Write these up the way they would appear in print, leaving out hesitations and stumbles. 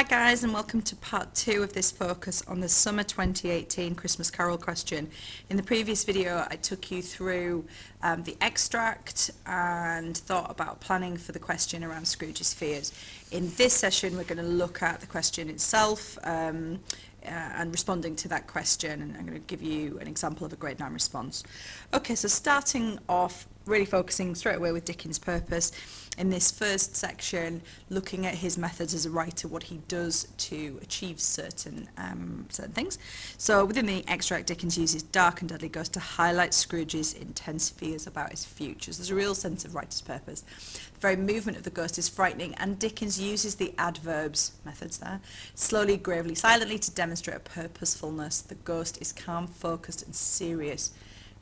Hi guys, and welcome to part 2 of this focus on the summer 2018 Christmas Carol question. In the previous video I took you through the extract and thought about planning for the question around Scrooge's fears. In this session we're going to look at the question itself and responding to that question, and I'm going to give you an example of a grade 9 response. Okay, so starting off, really focusing straight away with Dickens' purpose. In this first section, looking at his methods as a writer, what he does to achieve certain things. So within the extract, Dickens uses dark and deadly ghosts to highlight Scrooge's intense fears about his future. So there's a real sense of writer's purpose. The very movement of the ghost is frightening, and Dickens uses the adverbs, methods there, slowly, gravely, silently, to demonstrate a purposefulness. The ghost is calm, focused and serious.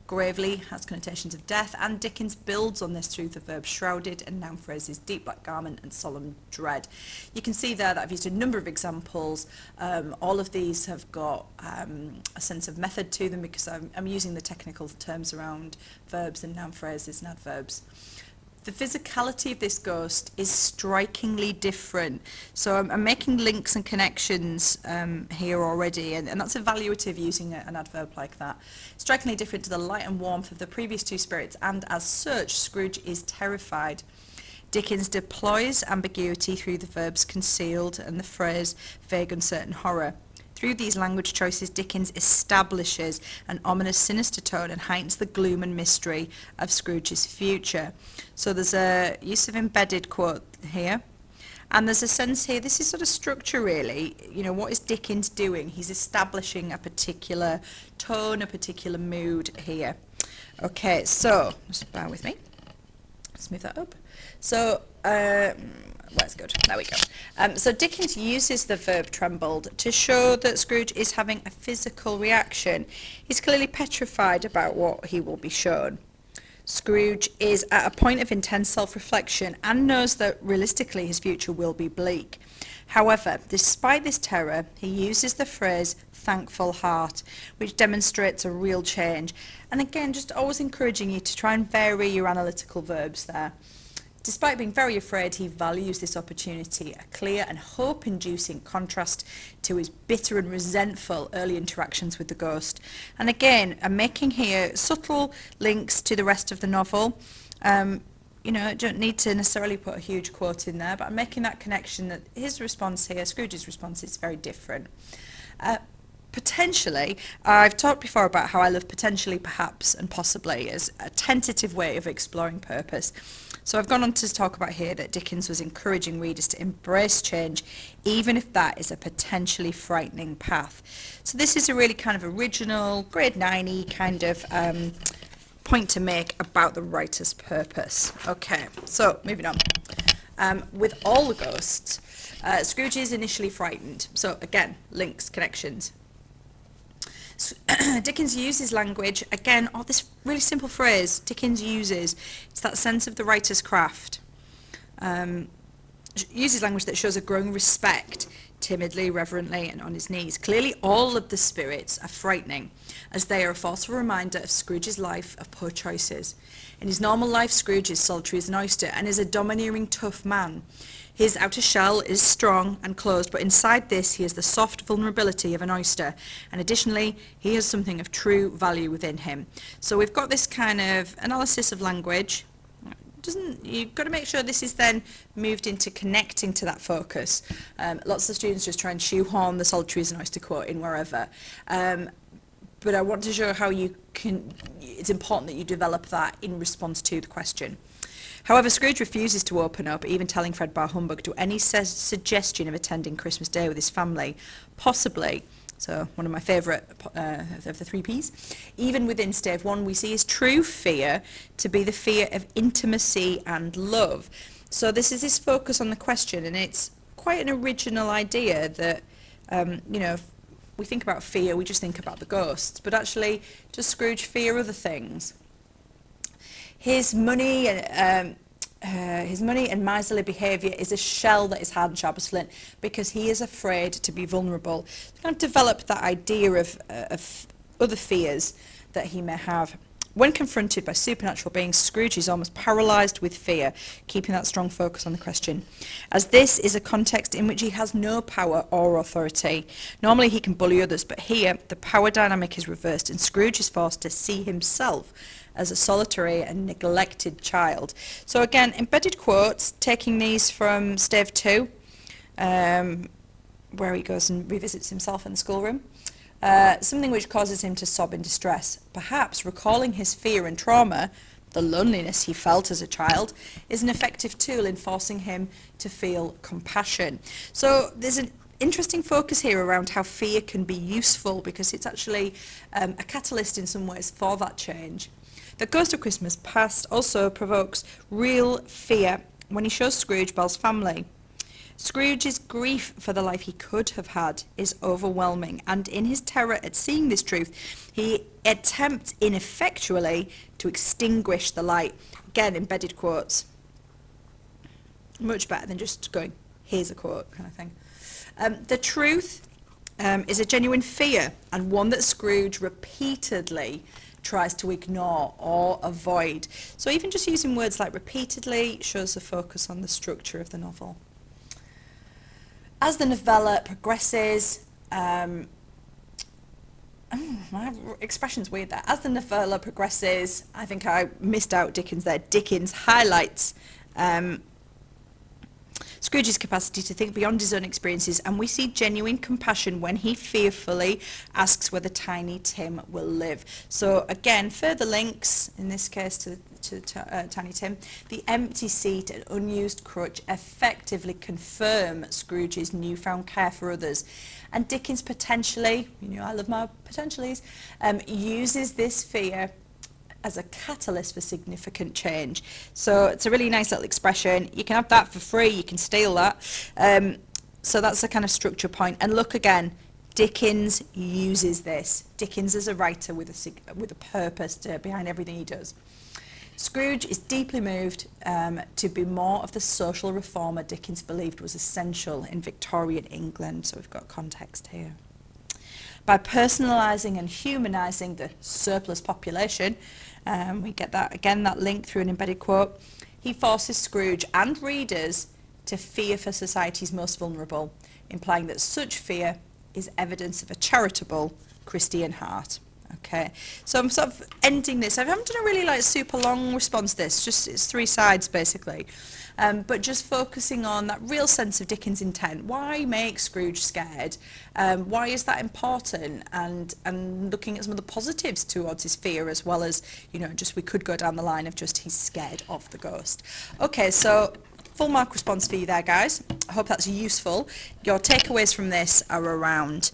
Gravely has connotations of death, and Dickens builds on this through the verbs shrouded and noun phrases deep black garment and solemn dread. You can see there that I've used a number of examples. All of these have got a sense of method to them because I'm using the technical terms around verbs and noun phrases and adverbs. The physicality of this ghost is strikingly different. So I'm making links and connections here already, and that's evaluative using an adverb like that. Strikingly different to the light and warmth of the previous two spirits, and as such, Scrooge is terrified. Dickens deploys ambiguity through the verbs concealed and the phrase vague, uncertain horror. Through these language choices, Dickens establishes an ominous, sinister tone and heightens the gloom and mystery of Scrooge's future. So there's a use of embedded quote here, and there's a sense here, this is sort of structure really, you know, what is Dickens doing? He's establishing a particular tone, a particular mood here. Okay, so, just bear with me. Let's move that up. So, where's good? There we go. So Dickens uses the verb trembled to show that Scrooge is having a physical reaction. He's clearly petrified about what he will be shown. Scrooge is at a point of intense self-reflection and knows that realistically his future will be bleak. However, despite this terror, he uses the phrase thankful heart, which demonstrates a real change. And again, just always encouraging you to try and vary your analytical verbs there. Despite being very afraid, he values this opportunity, a clear and hope-inducing contrast to his bitter and resentful early interactions with the ghost. And again, I'm making here subtle links to the rest of the novel. You know, I don't need to necessarily put a huge quote in there, but I'm making that connection that his response here, Scrooge's response, is very different. Potentially, I've talked before about how I love potentially, perhaps, and possibly as a tentative way of exploring purpose. So I've gone on to talk about here that Dickens was encouraging readers to embrace change, even if that is a potentially frightening path. So this is a really kind of original, grade 9-y kind of point to make about the writer's purpose. Okay, so moving on. With all the ghosts, Scrooge is initially frightened. So again, links, connections. Dickens uses language, again, this really simple phrase Dickens uses, it's that sense of the writer's craft. Uses language that shows a growing respect, timidly, reverently, and on his knees. Clearly all of the spirits are frightening, as they are a forceful reminder of Scrooge's life of poor choices. In his normal life, Scrooge is solitary as an oyster and is a domineering, tough man. His outer shell is strong and closed, but inside this he has the soft vulnerability of an oyster, and additionally he has something of true value within him. So we've got this kind of analysis of language. You've got to make sure this is then moved into connecting to that focus. Lots of students just try and shoehorn the solitary as an oyster quote in wherever. But I want to show how you can, it's important that you develop that in response to the question. However, Scrooge refuses to open up, even telling Fred Bar Humbug, to any suggestion of attending Christmas Day with his family, possibly, so one of my favourite of the 3 Ps. Even within Stave 1, we see his true fear to be the fear of intimacy and love. So this is his focus on the question, and it's quite an original idea that, you know, if we think about fear, we just think about the ghosts, but actually, does Scrooge fear other things? His money and miserly behaviour is a shell that is hard and sharp as flint because he is afraid to be vulnerable. Kind of develop that idea of other fears that he may have. When confronted by supernatural beings, Scrooge is almost paralysed with fear, keeping that strong focus on the question, as this is a context in which he has no power or authority. Normally he can bully others, but here the power dynamic is reversed and Scrooge is forced to see himself as a solitary and neglected child. So again, embedded quotes, taking these from Stave 2, where he goes and revisits himself in the schoolroom. Something which causes him to sob in distress. Perhaps recalling his fear and trauma, the loneliness he felt as a child, is an effective tool in forcing him to feel compassion. So there's an interesting focus here around how fear can be useful, because it's actually a catalyst in some ways for that change. The Ghost of Christmas Past also provokes real fear when he shows Scrooge Bell's family. Scrooge's grief for the life he could have had is overwhelming, and in his terror at seeing this truth, he attempts ineffectually to extinguish the light. Again, embedded quotes. Much better than just going, here's a quote kind of thing. The truth is a genuine fear, and one that Scrooge repeatedly tries to ignore or avoid. So even just using words like repeatedly shows the focus on the structure of the novel. As the novella progresses, my expression's weird there. As the novella progresses, I think I missed out Dickens there. Dickens highlights Scrooge's capacity to think beyond his own experiences, and we see genuine compassion when he fearfully asks whether Tiny Tim will live. So again, further links, in this case to Tiny Tim. The empty seat and unused crutch effectively confirm Scrooge's newfound care for others. And Dickens potentially, I love my potentialities, uses this fear as a catalyst for significant change. So it's a really nice little expression. You can have that for free, you can steal that. So that's the kind of structure point. And look again, Dickens uses this. Dickens is a writer with a purpose behind everything he does. Scrooge is deeply moved to be more of the social reformer Dickens believed was essential in Victorian England. So we've got context here. By personalising and humanising the surplus population, we get that again, that link through an embedded quote, he forces Scrooge and readers to fear for society's most vulnerable, implying that such fear is evidence of a charitable Christian heart. Okay, so I'm sort of ending this. I haven't done a really super long response to this, just it's 3 sides basically. But just focusing on that real sense of Dickens' intent. Why make Scrooge scared? Why is that important? And looking at some of the positives towards his fear, as well as, just we could go down the line of just he's scared of the ghost. Okay, so full mark response for you there, guys. I hope that's useful. Your takeaways from this are around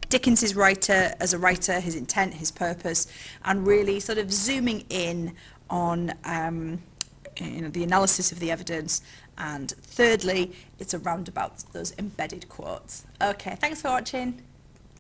Dickens' writer, as a writer, his intent, his purpose, and really sort of zooming in on the analysis of the evidence, and thirdly, it's around about those embedded quotes. Okay, thanks for watching.